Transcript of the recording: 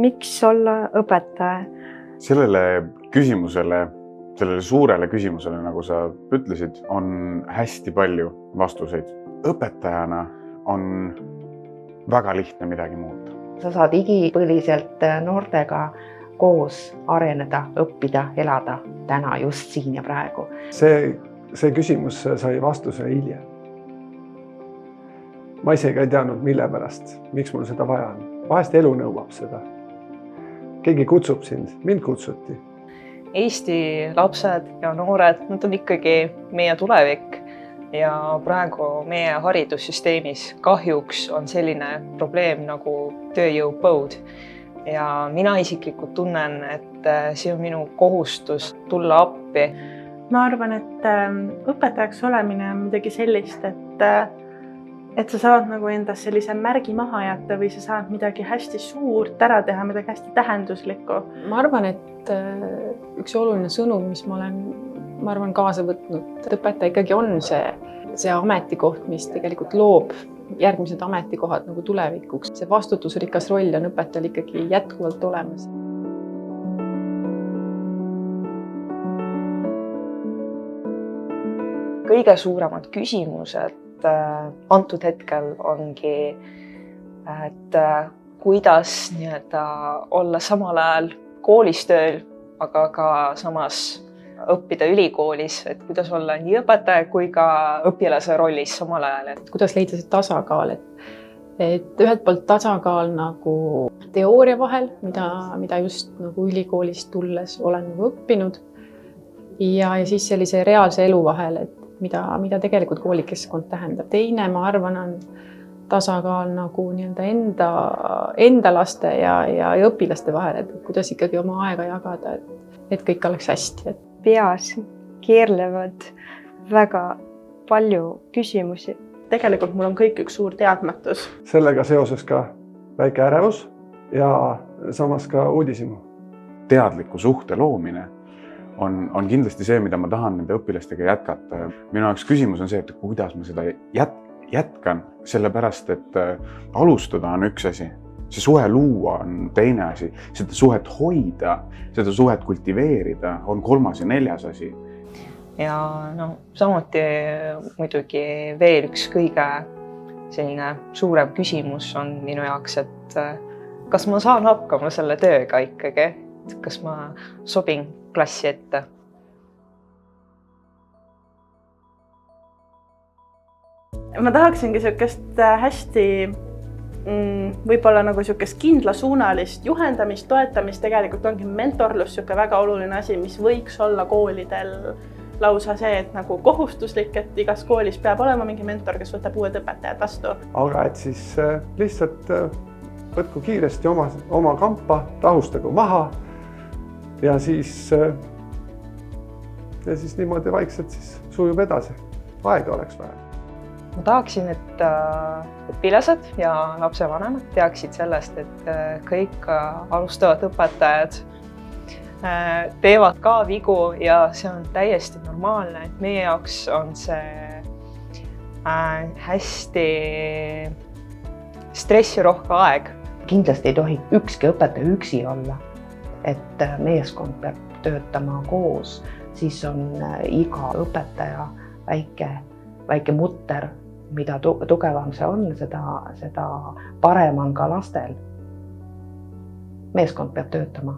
Miks olla õpetaja? Sellele küsimusele, sellele suurele küsimusele, nagu sa ütlesid, on hästi palju vastuseid. Õpetajana on väga lihtne midagi muuta. Sa saad igipõliselt noortega koos areneda, õppida, elada täna just siin ja praegu. See küsimus sai vastuse hiljem. Ma isegi ei teadnud, mille pärast, miks mul seda vaja on. Vahest elu nõuab seda. Keegi kutsub sind, mind kutsuti. Eesti lapsed ja noored, nad on ikkagi meie tulevik ja praegu meie haridussüsteemis kahjuks on selline probleem nagu tööjõupõud. Ja mina isiklikult tunnen, et see on minu kohustus tulla appi. Ma arvan, et õpetajaks olemine on midagi sellist, et sa saad nagu endas sellise märgi maha jätta või sa saad midagi hästi suurt ära teha, midagi hästi tähenduslikku. Ma arvan, et üks oluline sõnum, mis ma olen kaasa võtnud, et õpetaja ikkagi on see ametikoht, mis tegelikult loob järgmised ametikohad nagu tulevikuks. See vastutusrikas roll on õpetajal ikkagi jätkuvalt olemas. Kõige suuremad küsimused antud hetkel ongi, et kuidas olla samal ajal koolis tööl, aga ka samas õppida ülikoolis, et kuidas olla nii õpetaja kui ka õpilase rollis samal ajal. Kuidas leida see tasakaal, et ühelt poolt tasakaal nagu teooria vahel, mida just nagu ülikoolist tulles olen nagu õppinud ja siis sellise reaalse elu vahel, et mida tegelikult koolikeskkond tähendab. Teine, ma arvan, on tasakaal nagu enda laste ja õpilaste vahel, et kuidas ikkagi oma aega jagada, et kõik oleks hästi. Peas keerlevad väga palju küsimusi. Tegelikult mul on kõik üks suur teadmatus. Sellega seoses ka väike ärevus ja samas ka uudishimu. Teadliku suhte loomine on kindlasti see, mida ma tahan nende õpilastega jätkata. Minu jaoks küsimus on see, et kuidas ma seda jätkan, sellepärast, et alustada on üks asi, see suhe luua on teine asi, seda suhet hoida, seda suhet kultiveerida on kolmas ja neljas asi. Ja samuti muidugi veel üks kõige selline suurem küsimus on minu jaoks, et kas ma saan hakkama selle tööga ikkagi, kas ma sobin klassi ette. Ma tahaksingi sellist hästi võib-olla nagu sellist kindlasuunalist juhendamist, toetamist, tegelikult ongi mentorlus väga oluline asi, mis võiks olla koolidel lausa see, et nagu kohustuslik, et igas koolis peab olema mingi mentor, kes võtab uued õpetajad vastu. Aga et siis lihtsalt võtku kiiresti oma kampa, rahustagu maha ja siis niimoodi vaikselt siis sujub edasi. Aega oleks vaja. Ma tahaksin, et õpilased ja lapsevanemad teaksid sellest, et kõik alustavad õpetajad teevad ka vigu ja see on täiesti normaalne, et meie jaoks on see hästi stressirohke aeg. Kindlasti ei tohi ükski õpetaja üksi olla, et meeskond peab töötama koos, siis on iga õpetaja väike mutter, mida tugevam see on, seda parem on ka lastel. Meeskond peab töötama.